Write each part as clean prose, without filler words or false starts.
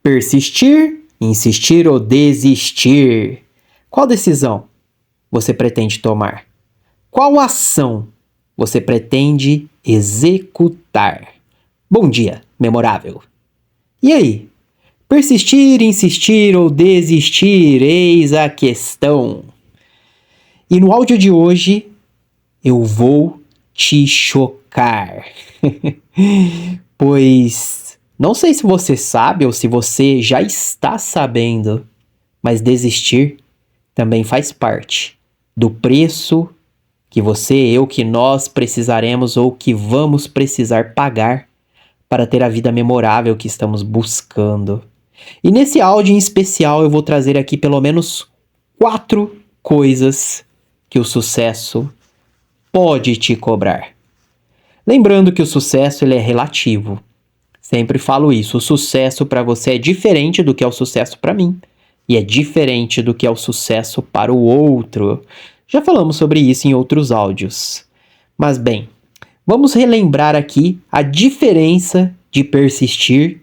Persistir, insistir ou desistir? Qual decisão você pretende tomar? Qual ação você pretende executar? Bom dia, memorável! E aí? Persistir, insistir ou desistir? Eis a questão. E no áudio de hoje, eu vou te chocar. Pois não sei se você sabe ou se você já está sabendo, mas desistir também faz parte do preço que você, eu, que nós precisaremos ou que vamos precisar pagar para ter a vida memorável que estamos buscando. E nesse áudio em especial eu vou trazer aqui pelo menos 4 coisas que o sucesso pode te cobrar. Lembrando que o sucesso ele é relativo. Sempre falo isso, o sucesso para você é diferente do que é o sucesso para mim. E é diferente do que é o sucesso para o outro. Já falamos sobre isso em outros áudios. Mas bem, vamos relembrar aqui a diferença de persistir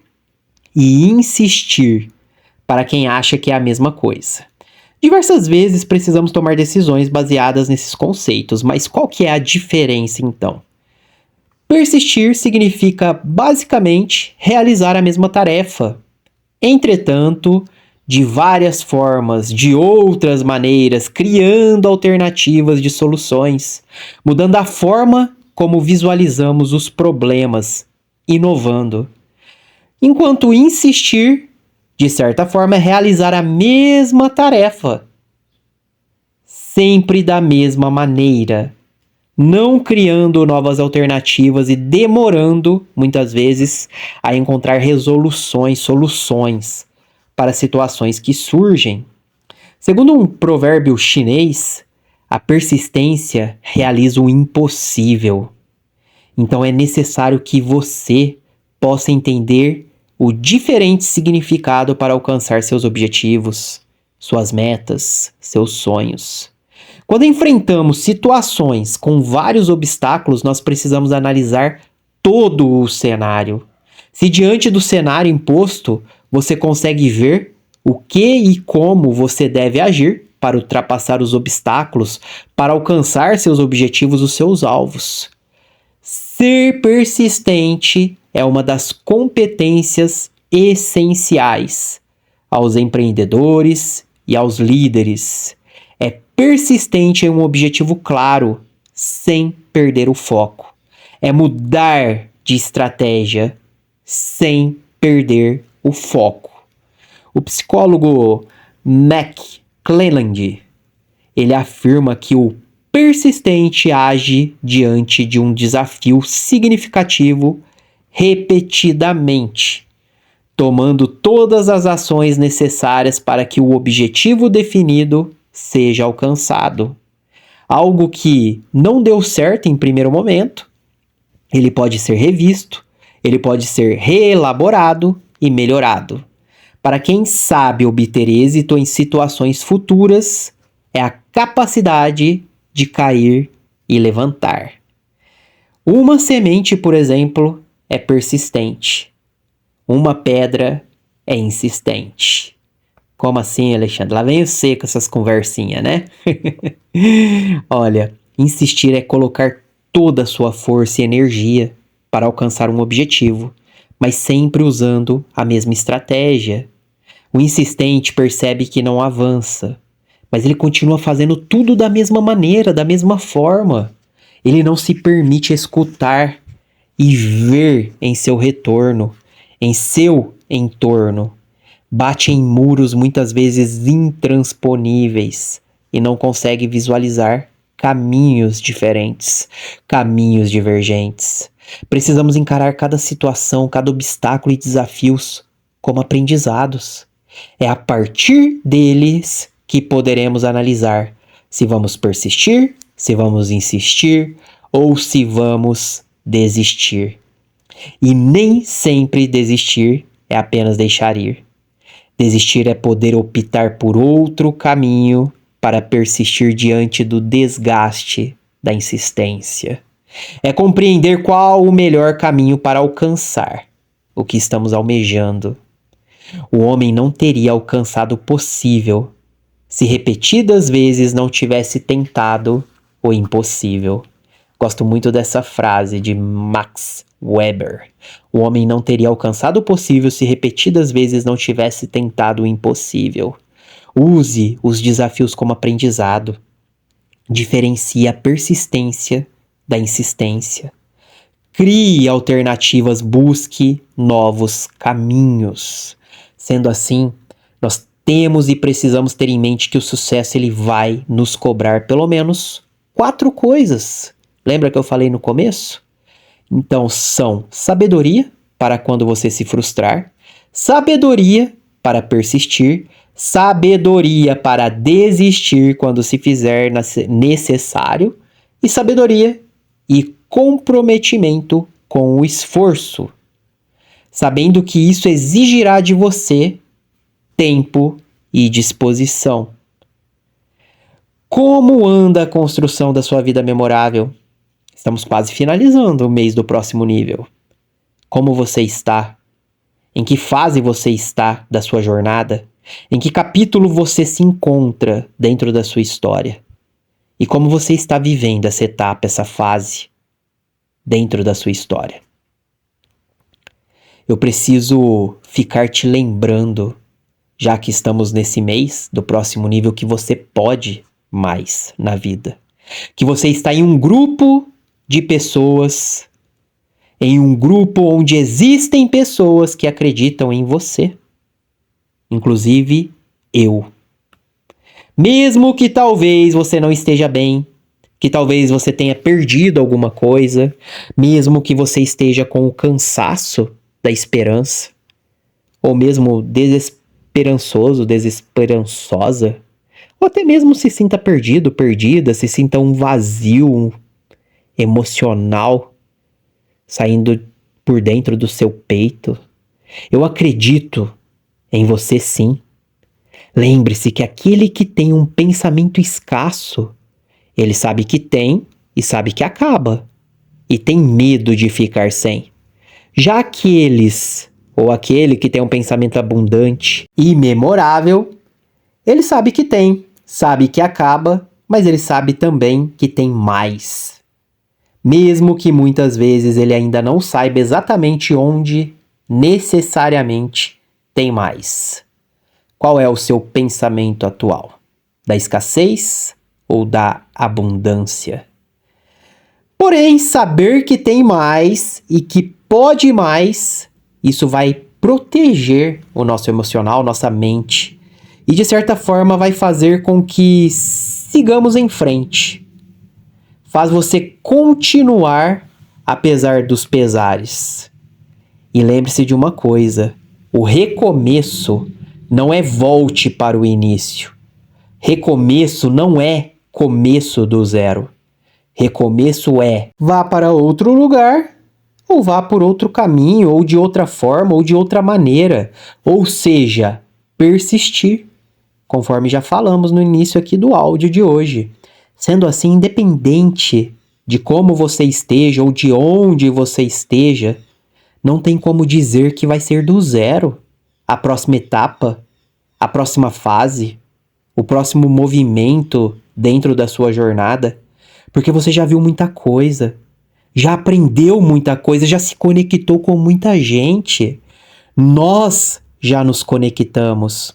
e insistir para quem acha que é a mesma coisa. Diversas vezes precisamos tomar decisões baseadas nesses conceitos, mas qual que é a diferença então? Persistir significa basicamente realizar a mesma tarefa. Entretanto, de várias formas, de outras maneiras, criando alternativas de soluções, mudando a forma como visualizamos os problemas, inovando. Enquanto insistir, de certa forma, é realizar a mesma tarefa, sempre da mesma maneira, não criando novas alternativas e demorando, muitas vezes, a encontrar resoluções, soluções para situações que surgem. Segundo um provérbio chinês, a persistência realiza o impossível. Então é necessário que você possa entender o diferente significado para alcançar seus objetivos, suas metas, seus sonhos. Quando enfrentamos situações com vários obstáculos, nós precisamos analisar todo o cenário. Se diante do cenário imposto, você consegue ver o que e como você deve agir para ultrapassar os obstáculos, para alcançar seus objetivos, os seus alvos. Ser persistente é uma das competências essenciais aos empreendedores e aos líderes. É persistente em um objetivo claro, sem perder o foco. É mudar de estratégia, sem perder o foco. O psicólogo McClelland, ele afirma que o persistente age diante de um desafio significativo repetidamente, tomando todas as ações necessárias para que o objetivo definido seja alcançado. Algo que não deu certo em primeiro momento, ele pode ser revisto, ele pode ser reelaborado e melhorado. Para quem sabe obter êxito em situações futuras, é a capacidade de cair e levantar. Uma semente, por exemplo, é persistente. Uma pedra é insistente. Como assim, Alexandre? Lá vem você com essas conversinhas, né? Olha, insistir é colocar toda a sua força e energia para alcançar um objetivo, mas sempre usando a mesma estratégia. O insistente percebe que não avança, mas ele continua fazendo tudo da mesma maneira, da mesma forma. Ele não se permite escutar e ver em seu retorno, em seu entorno. Bate em muros muitas vezes intransponíveis e não consegue visualizar caminhos diferentes, caminhos divergentes. Precisamos encarar cada situação, cada obstáculo e desafios como aprendizados. É a partir deles que poderemos analisar se vamos persistir, se vamos insistir ou se vamos desistir. E nem sempre desistir é apenas deixar ir. Desistir é poder optar por outro caminho para persistir diante do desgaste da insistência. É compreender qual o melhor caminho para alcançar o que estamos almejando. O homem não teria alcançado o possível se repetidas vezes não tivesse tentado o impossível. Gosto muito dessa frase de Max Weber. O homem não teria alcançado o possível se repetidas vezes não tivesse tentado o impossível. Use os desafios como aprendizado. Diferencie a persistência da insistência. Crie alternativas, busque novos caminhos. Sendo assim, nós temos e precisamos ter em mente que o sucesso ele vai nos cobrar pelo menos 4 coisas. Lembra que eu falei no começo? Então são sabedoria para quando você se frustrar, sabedoria para persistir, sabedoria para desistir quando se fizer necessário e sabedoria e comprometimento com o esforço, sabendo que isso exigirá de você tempo e disposição. Como anda a construção da sua vida memorável? Estamos quase finalizando o mês do próximo nível. Como você está? Em que fase você está da sua jornada? Em que capítulo você se encontra dentro da sua história? E como você está vivendo essa etapa, essa fase dentro da sua história? Eu preciso ficar te lembrando, já que estamos nesse mês do próximo nível, que você pode mais na vida. Que você está em um grupo de pessoas, em um grupo onde existem pessoas que acreditam em você. Inclusive eu. Mesmo que talvez você não esteja bem, que talvez você tenha perdido alguma coisa, mesmo que você esteja com o cansaço da esperança, ou mesmo desesperançoso, desesperançosa, ou até mesmo se sinta perdido, perdida, se sinta um vazio emocional saindo por dentro do seu peito. Eu acredito em você sim. Lembre-se que aquele que tem um pensamento escasso, ele sabe que tem e sabe que acaba, e tem medo de ficar sem. Já aqueles, ou aquele que tem um pensamento abundante e memorável, ele sabe que tem, sabe que acaba, mas ele sabe também que tem mais. Mesmo que muitas vezes ele ainda não saiba exatamente onde necessariamente tem mais. Qual é o seu pensamento atual? Da escassez ou da abundância? Porém, saber que tem mais e que pode mais, isso vai proteger o nosso emocional, nossa mente. E de certa forma vai fazer com que sigamos em frente. Faz você continuar apesar dos pesares. E lembre-se de uma coisa: o recomeço não é volte para o início. Recomeço não é começo do zero. Recomeço é vá para outro lugar, ou vá por outro caminho, ou de outra forma, ou de outra maneira. Ou seja, persistir, conforme já falamos no início aqui do áudio de hoje. Sendo assim, independente de como você esteja ou de onde você esteja, não tem como dizer que vai ser do zero a próxima etapa, a próxima fase, o próximo movimento dentro da sua jornada, porque você já viu muita coisa, já aprendeu muita coisa, já se conectou com muita gente. Nós já nos conectamos.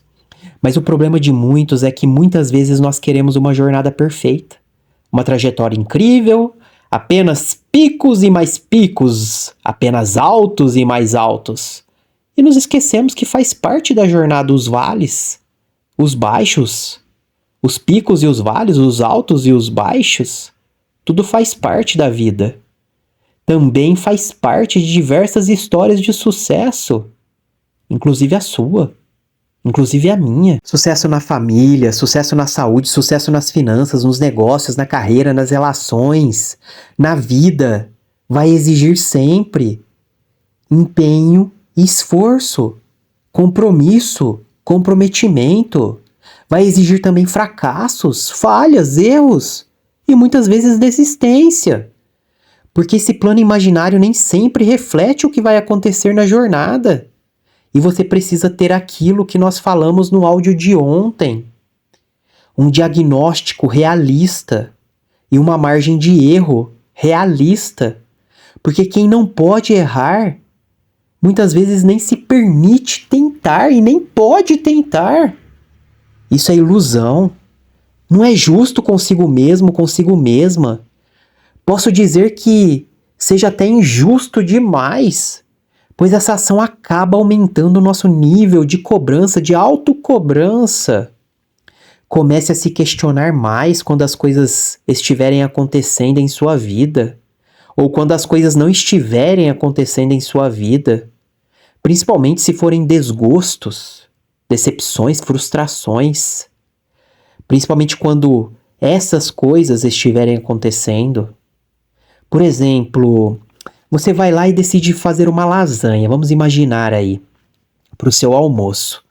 Mas o problema de muitos é que muitas vezes nós queremos uma jornada perfeita, uma trajetória incrível, apenas picos e mais picos, apenas altos e mais altos. E nos esquecemos que faz parte da jornada os vales, os baixos, os picos e os vales, os altos e os baixos. Tudo faz parte da vida. Também faz parte de diversas histórias de sucesso, inclusive a sua. Inclusive a minha. Sucesso na família, sucesso na saúde, sucesso nas finanças, nos negócios, na carreira, nas relações, na vida. Vai exigir sempre empenho e esforço, compromisso, comprometimento. Vai exigir também fracassos, falhas, erros e muitas vezes desistência. Porque esse plano imaginário nem sempre reflete o que vai acontecer na jornada. E você precisa ter aquilo que nós falamos no áudio de ontem. Um diagnóstico realista e uma margem de erro realista. Porque quem não pode errar, muitas vezes nem se permite tentar e nem pode tentar. Isso é ilusão. Não é justo consigo mesmo, consigo mesma. Posso dizer que seja até injusto demais, pois essa ação acaba aumentando o nosso nível de cobrança, de autocobrança. Comece a se questionar mais quando as coisas estiverem acontecendo em sua vida, ou quando as coisas não estiverem acontecendo em sua vida, principalmente se forem desgostos, decepções, frustrações, principalmente quando essas coisas estiverem acontecendo. Por exemplo, você vai lá e decide fazer uma lasanha, vamos imaginar aí, para o seu almoço.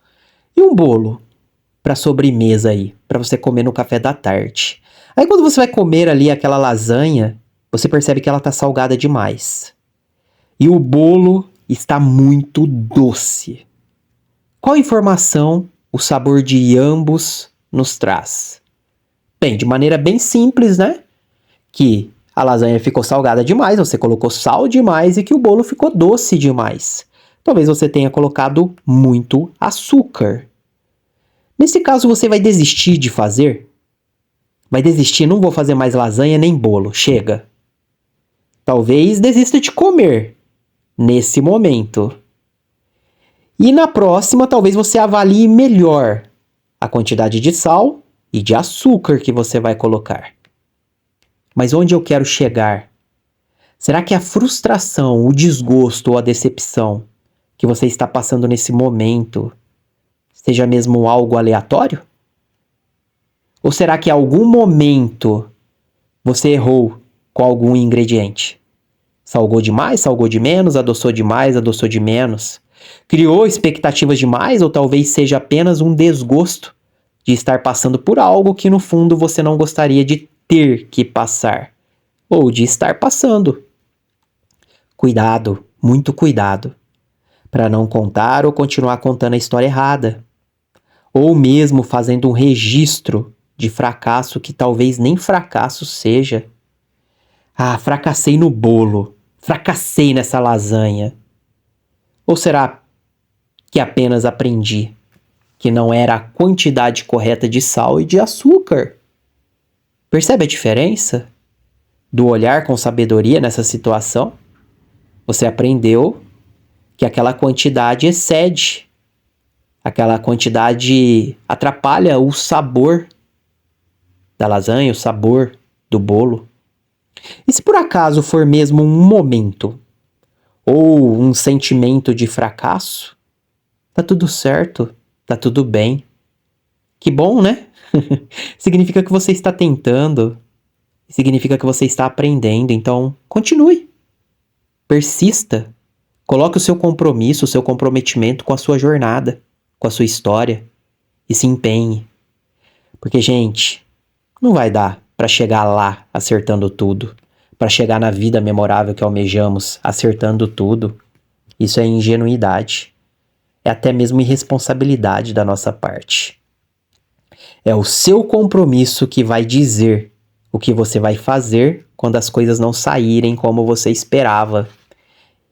E um bolo para sobremesa aí, para você comer no café da tarde. Aí quando você vai comer ali aquela lasanha, você percebe que ela tá salgada demais. E o bolo está muito doce. Qual informação o sabor de ambos nos traz? Bem, de maneira bem simples, né? Que a lasanha ficou salgada demais, você colocou sal demais e que o bolo ficou doce demais. Talvez você tenha colocado muito açúcar. Nesse caso, você vai desistir de fazer? Vai desistir, não vou fazer mais lasanha nem bolo, chega. Talvez desista de comer nesse momento. E na próxima, talvez você avalie melhor a quantidade de sal e de açúcar que você vai colocar. Mas onde eu quero chegar? Será que a frustração, o desgosto ou a decepção que você está passando nesse momento seja mesmo algo aleatório? Ou será que em algum momento você errou com algum ingrediente? Salgou demais, salgou de menos, adoçou demais, adoçou de menos? Criou expectativas demais ou talvez seja apenas um desgosto de estar passando por algo que no fundo você não gostaria de ter que passar ou de estar passando? Cuidado, muito cuidado, para não contar ou continuar contando a história errada, ou mesmo fazendo um registro de fracasso que talvez nem fracasso seja. Ah, fracassei no bolo, fracassei nessa lasanha. Ou será que apenas aprendi que não era a quantidade correta de sal e de açúcar? Percebe a diferença do olhar com sabedoria nessa situação? Você aprendeu que aquela quantidade excede, aquela quantidade atrapalha o sabor da lasanha, o sabor do bolo. E se por acaso for mesmo um momento ou um sentimento de fracasso, tá tudo certo, tá tudo bem. Que bom, né? Significa que você está tentando, significa que você está aprendendo, então continue. Persista. Coloque o seu compromisso, o seu comprometimento com a sua jornada, com a sua história e se empenhe. Porque, gente, não vai dar para chegar lá acertando tudo, para chegar na vida memorável que almejamos acertando tudo. Isso é ingenuidade. É até mesmo irresponsabilidade da nossa parte. É o seu compromisso que vai dizer o que você vai fazer quando as coisas não saírem como você esperava.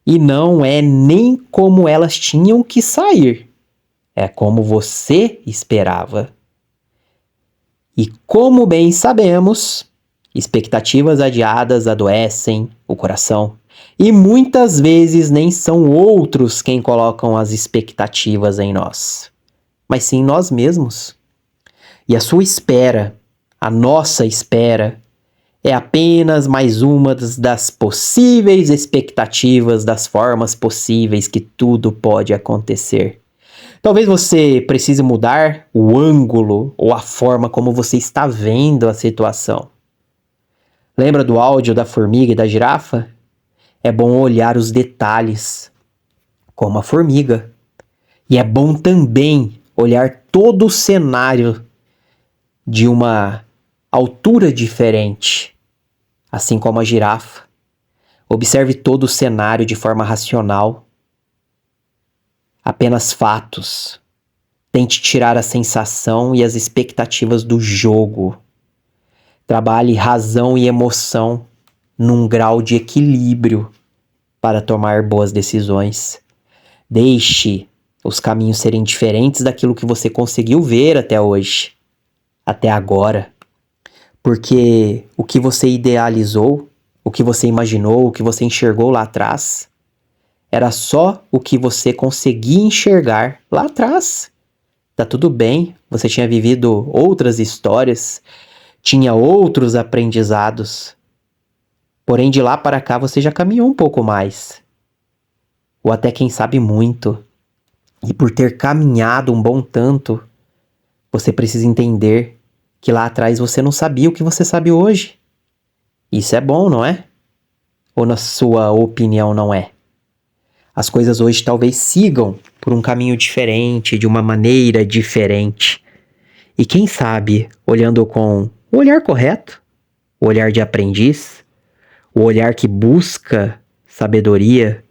E não é nem como elas tinham que sair, é como você esperava. E como bem sabemos, expectativas adiadas adoecem o coração. E muitas vezes nem são outros quem colocam as expectativas em nós, mas sim nós mesmos. E a sua espera, a nossa espera, é apenas mais uma das possíveis expectativas, das formas possíveis que tudo pode acontecer. Talvez você precise mudar o ângulo ou a forma como você está vendo a situação. Lembra do áudio da formiga e da girafa? É bom olhar os detalhes, como a formiga. E é bom também olhar todo o cenário de uma altura diferente, assim como a girafa. Observe todo o cenário de forma racional. apenas fatos. Tente tirar a sensação e as expectativas do jogo. Trabalhe razão e emoção num grau de equilíbrio para tomar boas decisões. Deixe os caminhos serem diferentes daquilo que você conseguiu ver até hoje, até agora. Porque o que você idealizou, o que você imaginou, o que você enxergou lá atrás, era só o que você conseguia enxergar lá atrás. Tá tudo bem, você tinha vivido outras histórias, tinha outros aprendizados. Porém, de lá para cá você já caminhou um pouco mais. Ou até quem sabe muito. E por ter caminhado um bom tanto, você precisa entender que lá atrás você não sabia o que você sabe hoje. Isso é bom, não é? Ou na sua opinião não é? As coisas hoje talvez sigam por um caminho diferente, de uma maneira diferente. E quem sabe, olhando com o olhar correto, o olhar de aprendiz, o olhar que busca sabedoria,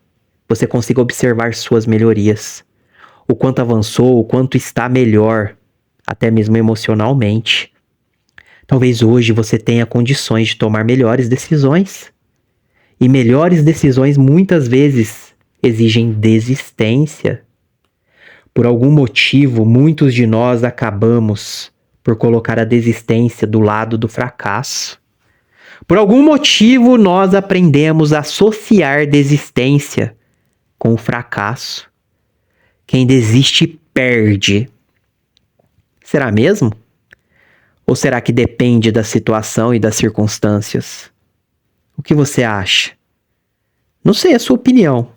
você consiga observar suas melhorias. O quanto avançou, o quanto está melhor, até mesmo emocionalmente. Talvez hoje você tenha condições de tomar melhores decisões. E melhores decisões muitas vezes exigem desistência. Por algum motivo, muitos de nós acabamos por colocar a desistência do lado do fracasso. Por algum motivo, nós aprendemos a associar desistência com o fracasso. Quem desiste perde. Será mesmo? Ou será que depende da situação e das circunstâncias? O que você acha? Não sei a sua opinião,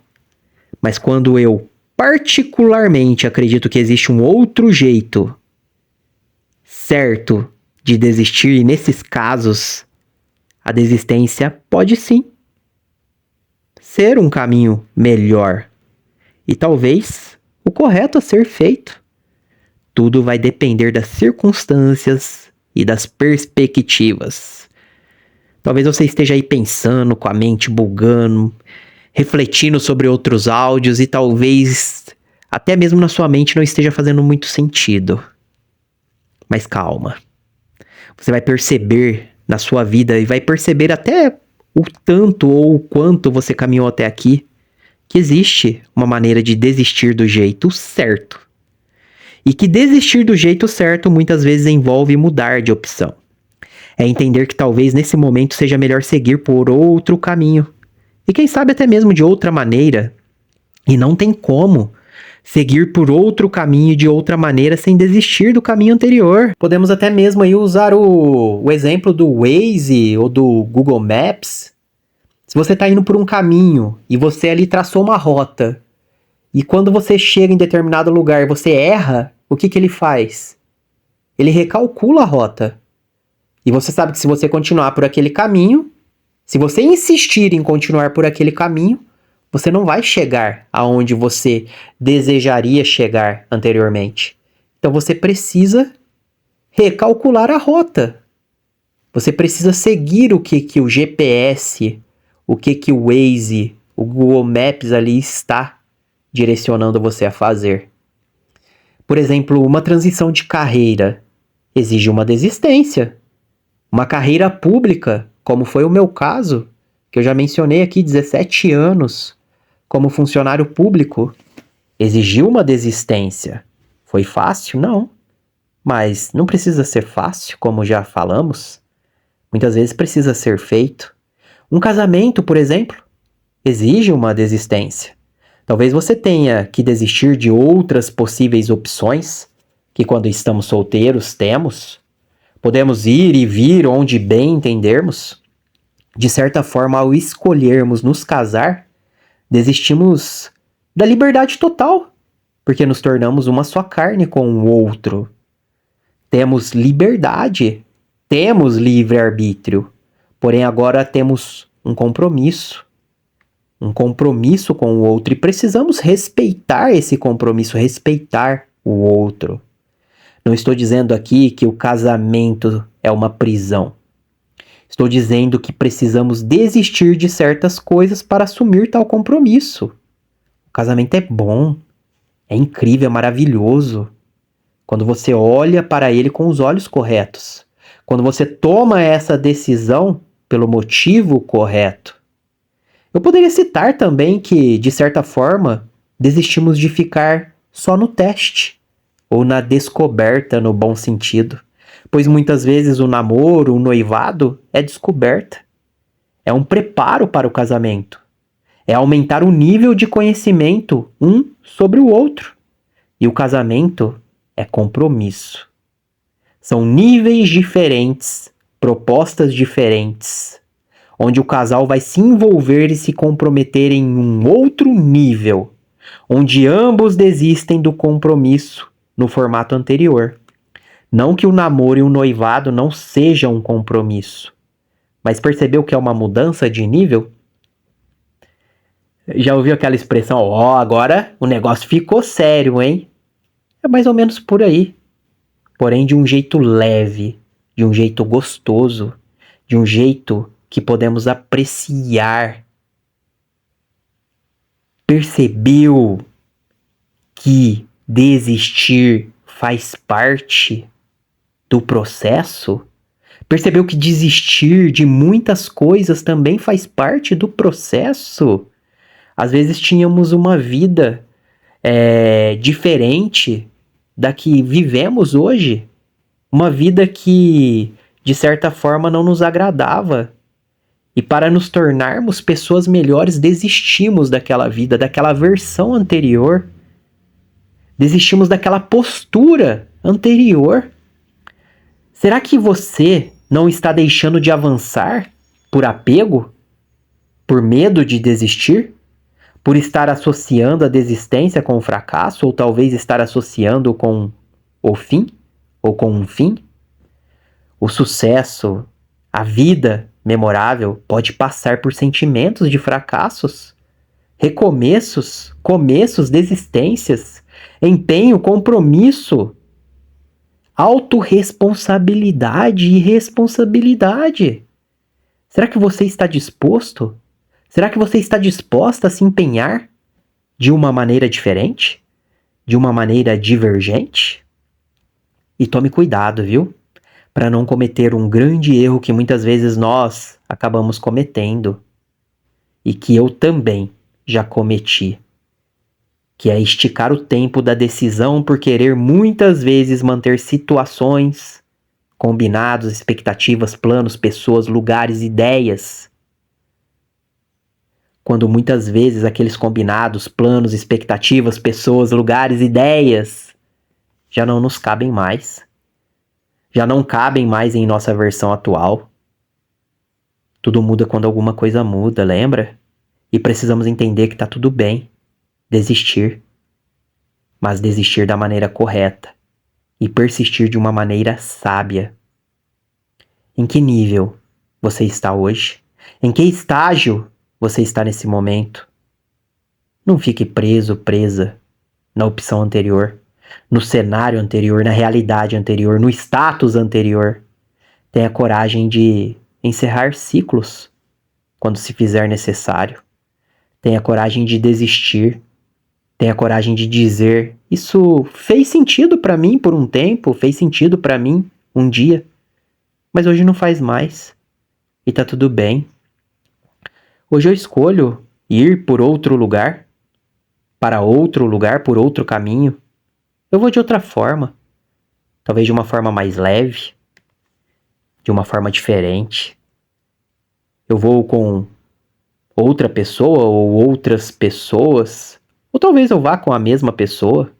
mas quando eu particularmente acredito que existe um outro jeito certo de desistir, e nesses casos, a desistência pode sim ser um caminho melhor e talvez o correto a ser feito. Tudo vai depender das circunstâncias e das perspectivas. Talvez você esteja aí pensando, com a mente bugando, refletindo sobre outros áudios e talvez até mesmo na sua mente não esteja fazendo muito sentido. Mas calma. Você vai perceber na sua vida e vai perceber até o tanto ou o quanto você caminhou até aqui, que existe uma maneira de desistir do jeito certo. E que desistir do jeito certo muitas vezes envolve mudar de opção. É entender que talvez nesse momento seja melhor seguir por outro caminho. E quem sabe até mesmo de outra maneira. E não tem como seguir por outro caminho de outra maneira sem desistir do caminho anterior. Podemos até mesmo aí usar o exemplo do Waze ou do Google Maps. Se você está indo por um caminho e você ali traçou uma rota, e quando você chega em determinado lugar e você erra, o que ele faz? Ele recalcula a rota. E você sabe que se você continuar por aquele caminho, se você insistir em continuar por aquele caminho, você não vai chegar aonde você desejaria chegar anteriormente. Então você precisa recalcular a rota. Você precisa seguir o que o GPS, o que o Waze, o Google Maps ali está direcionando você a fazer. Por exemplo, uma transição de carreira exige uma desistência. Uma carreira pública, como foi o meu caso, que eu já mencionei aqui, 17 anos, como funcionário público, exigiu uma desistência. Foi fácil? Não. Mas não precisa ser fácil, como já falamos. Muitas vezes precisa ser feito. Um casamento, por exemplo, exige uma desistência. Talvez você tenha que desistir de outras possíveis opções, que quando estamos solteiros temos. Podemos ir e vir onde bem entendermos. De certa forma, ao escolhermos nos casar, desistimos da liberdade total, porque nos tornamos uma só carne com o outro. Temos liberdade, temos livre-arbítrio, porém agora temos um compromisso com o outro, e precisamos respeitar esse compromisso, respeitar o outro. Não estou dizendo aqui que o casamento é uma prisão. Estou dizendo que precisamos desistir de certas coisas para assumir tal compromisso. O casamento é bom, É incrível, é maravilhoso. Quando você olha para ele com os olhos corretos. Quando você toma essa decisão pelo motivo correto. Eu poderia citar também que, de certa forma, desistimos de ficar só no teste, ou na descoberta no bom sentido, pois muitas vezes o namoro, o noivado, é descoberta. É um preparo para o casamento. É aumentar o nível de conhecimento um sobre o outro. E o casamento é compromisso. São níveis diferentes, propostas diferentes, onde o casal vai se envolver e se comprometer em um outro nível, onde ambos desistem do compromisso no formato anterior. Não que o namoro e o noivado não sejam um compromisso, mas percebeu que é uma mudança de nível? Já ouviu aquela expressão, agora o negócio ficou sério, hein? É mais ou menos por aí. Porém, de um jeito leve, de um jeito gostoso, de um jeito que podemos apreciar. Percebeu que desistir faz parte do processo? Percebeu que desistir de muitas coisas também faz parte do processo? Às vezes tínhamos uma vida diferente da que vivemos hoje. Uma vida que, de certa forma, não nos agradava. E para nos tornarmos pessoas melhores, desistimos daquela vida, daquela versão anterior. Desistimos daquela postura anterior. Será que você não está deixando de avançar por apego? Por medo de desistir? Por estar associando a desistência com o fracasso? Ou talvez estar associando com o fim? Ou com um fim? O sucesso, a vida memorável pode passar por sentimentos de fracassos, recomeços, começos, desistências, empenho, compromisso, autorresponsabilidade e responsabilidade. Será que você está disposto? Será que você está disposta a se empenhar de uma maneira diferente? De uma maneira divergente? E tome cuidado, viu? Para não cometer um grande erro que muitas vezes nós acabamos cometendo e que eu também já cometi, que é esticar o tempo da decisão por querer muitas vezes manter situações, combinados, expectativas, planos, pessoas, lugares, ideias. Quando muitas vezes aqueles combinados, planos, expectativas, pessoas, lugares, ideias já não nos cabem mais. Já não cabem mais em nossa versão atual. Tudo muda quando alguma coisa muda, lembra? E precisamos entender que tá tudo bem desistir, mas desistir da maneira correta e persistir de uma maneira sábia. Em que nível você está hoje? Em que estágio você está nesse momento? Não fique preso, presa na opção anterior, no cenário anterior, na realidade anterior, no status anterior. Tenha coragem de encerrar ciclos quando se fizer necessário. Tenha coragem de desistir. Tenha coragem de dizer: isso fez sentido para mim por um tempo, fez sentido para mim um dia, mas hoje não faz mais. E tá tudo bem. Hoje eu escolho ir por outro lugar, para outro lugar, por outro caminho. Eu vou de outra forma, talvez de uma forma mais leve, de uma forma diferente. Eu vou com outra pessoa ou outras pessoas, ou talvez eu vá com a mesma pessoa,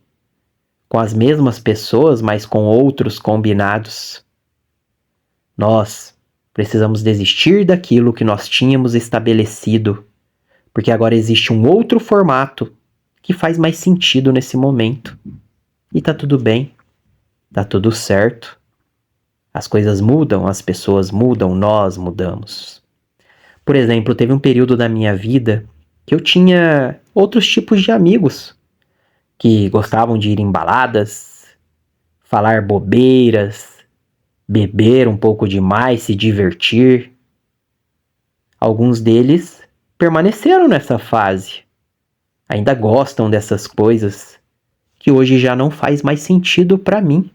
com as mesmas pessoas, mas com outros combinados. Nós precisamos desistir daquilo que nós tínhamos estabelecido, porque agora existe um outro formato que faz mais sentido nesse momento. E tá tudo bem, tá tudo certo. As coisas mudam, as pessoas mudam, nós mudamos. Por exemplo, teve um período da minha vida que eu tinha outros tipos de amigos que gostavam de ir em baladas, falar bobeiras, beber um pouco demais, se divertir. Alguns deles permaneceram nessa fase, ainda gostam dessas coisas, que hoje já não faz mais sentido para mim.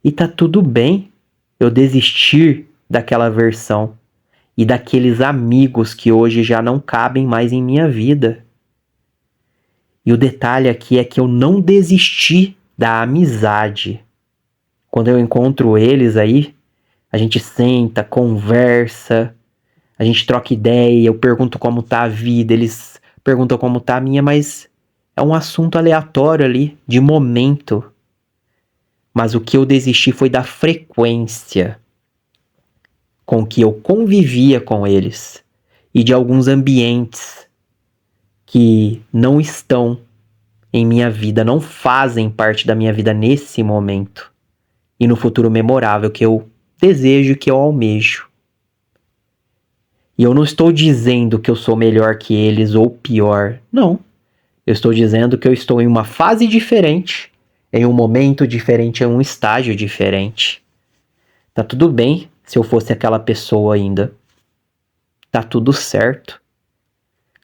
E tá tudo bem eu desistir daquela versão e daqueles amigos que hoje já não cabem mais em minha vida. E o detalhe aqui é que eu não desisti da amizade. Quando eu encontro eles aí, a gente senta, conversa, a gente troca ideia, eu pergunto como tá a vida, eles perguntam como tá a minha, mas é um assunto aleatório ali, de momento. Mas o que eu desisti foi da frequência com que eu convivia com eles e de alguns ambientes que não estão em minha vida, não fazem parte da minha vida nesse momento e no futuro memorável que eu desejo e que eu almejo. E eu não estou dizendo que eu sou melhor que eles ou pior, não. Eu estou dizendo que eu estou em uma fase diferente, em um momento diferente, em um estágio diferente. Tá tudo bem se eu fosse aquela pessoa ainda. Tá tudo certo.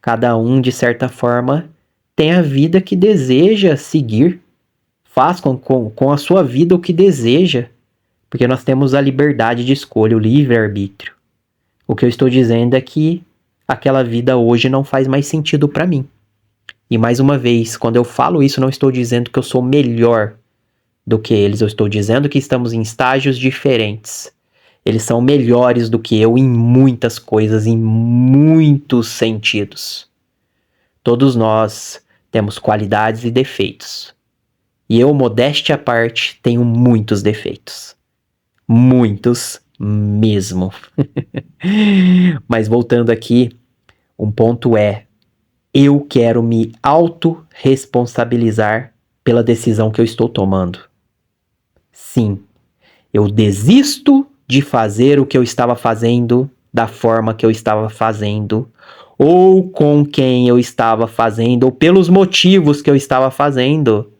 Cada um, de certa forma, tem a vida que deseja seguir. Faz com a sua vida o que deseja. Porque nós temos a liberdade de escolha, o livre-arbítrio. O que eu estou dizendo é que aquela vida hoje não faz mais sentido para mim. E mais uma vez, quando eu falo isso, não estou dizendo que eu sou melhor do que eles. Eu estou dizendo que estamos em estágios diferentes. Eles são melhores do que eu em muitas coisas, em muitos sentidos. Todos nós temos qualidades e defeitos. E eu, modéstia à parte, tenho muitos defeitos. Muitos mesmo. Mas voltando aqui, um ponto é: eu quero me autorresponsabilizar pela decisão que eu estou tomando. Sim, eu desisto de fazer o que eu estava fazendo da forma que eu estava fazendo, ou com quem eu estava fazendo, ou pelos motivos que eu estava fazendo,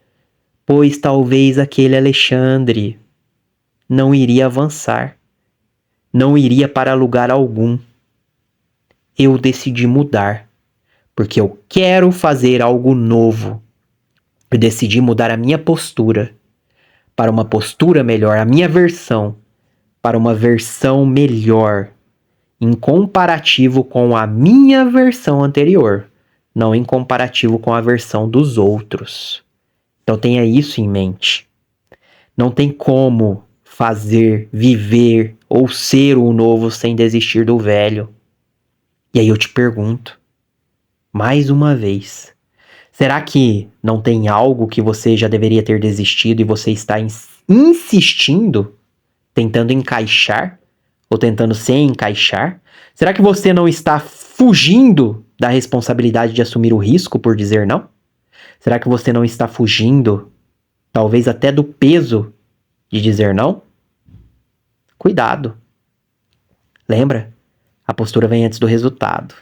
pois talvez aquele Alexandre não iria avançar, não iria para lugar algum. Eu decidi mudar, porque eu quero fazer algo novo. Eu decidi mudar a minha postura para uma postura melhor, a minha versão para uma versão melhor, em comparativo com a minha versão anterior, não em comparativo com a versão dos outros. Então tenha isso em mente. Não tem como fazer, viver ou ser o novo sem desistir do velho. E aí eu te pergunto, mais uma vez, será que não tem algo que você já deveria ter desistido e você está insistindo, tentando encaixar ou tentando se encaixar? Será que você não está fugindo da responsabilidade de assumir o risco por dizer não? Será que você não está fugindo, talvez até do peso de dizer não? Cuidado. Lembra? A postura vem antes do resultado.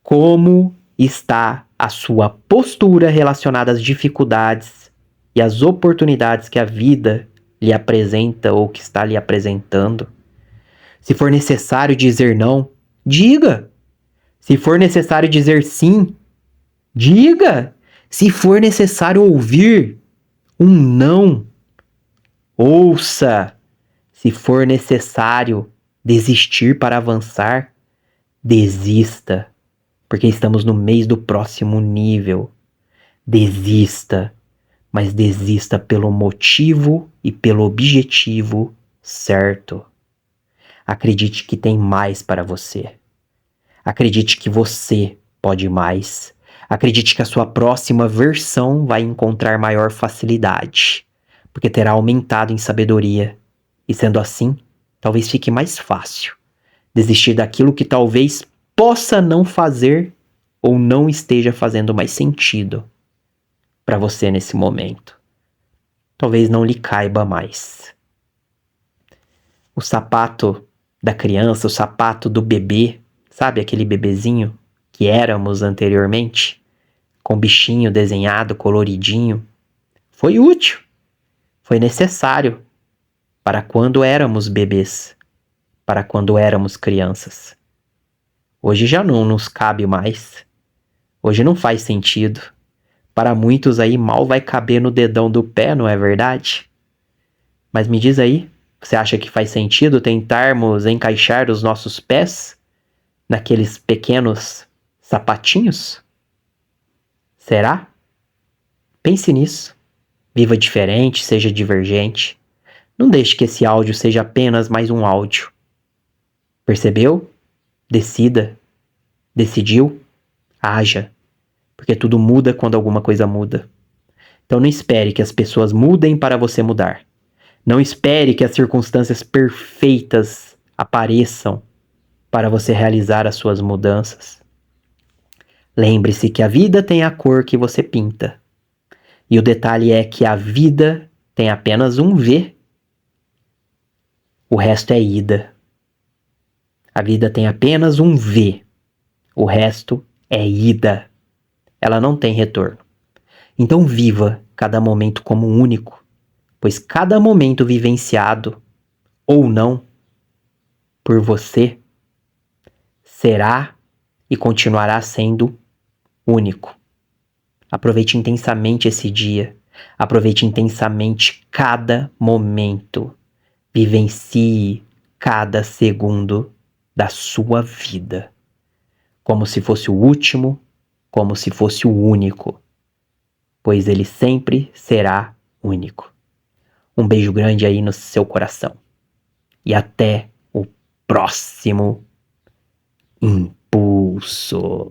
Como está a sua postura relacionada às dificuldades e às oportunidades que a vida lhe apresenta ou que está lhe apresentando? Se for necessário dizer não, diga. Se for necessário dizer sim, diga. Se for necessário ouvir um não, ouça. Se for necessário desistir para avançar, desista, porque estamos no mês do próximo nível. Desista, mas desista pelo motivo e pelo objetivo certo. Acredite que tem mais para você. Acredite que você pode mais. Acredite que a sua próxima versão vai encontrar maior facilidade, porque terá aumentado em sabedoria. E sendo assim, talvez fique mais fácil desistir daquilo que talvez possa não fazer ou não esteja fazendo mais sentido para você nesse momento. Talvez não lhe caiba mais. O sapato da criança, o sapato do bebê, sabe aquele bebezinho que éramos anteriormente? Com bichinho desenhado, coloridinho. Foi útil, foi necessário para quando éramos bebês, para quando éramos crianças. Hoje já não nos cabe mais. Hoje não faz sentido, Para muitos aí mal vai caber no dedão do pé, não é verdade? Mas me diz aí, você acha que faz sentido tentarmos encaixar os nossos pés naqueles pequenos sapatinhos? Será? Pense nisso. Viva diferente, seja divergente. Não deixe que esse áudio seja apenas mais um áudio. Percebeu? Decida. Decidiu? Haja. Porque tudo muda quando alguma coisa muda. Então não espere que as pessoas mudem para você mudar. Não espere que as circunstâncias perfeitas apareçam para você realizar as suas mudanças. Lembre-se que a vida tem a cor que você pinta. E o detalhe é que a vida tem apenas um V. O resto é ida. A vida tem apenas um V. O resto é ida. Ela não tem retorno. Então viva cada momento como único, pois cada momento vivenciado, ou não, por você, será e continuará sendo único. Aproveite intensamente esse dia. Aproveite intensamente cada momento. Vivencie cada segundo da sua vida. Como se fosse o último, como se fosse o único. Pois ele sempre será único. Um beijo grande aí no seu coração. E até o próximo impulso.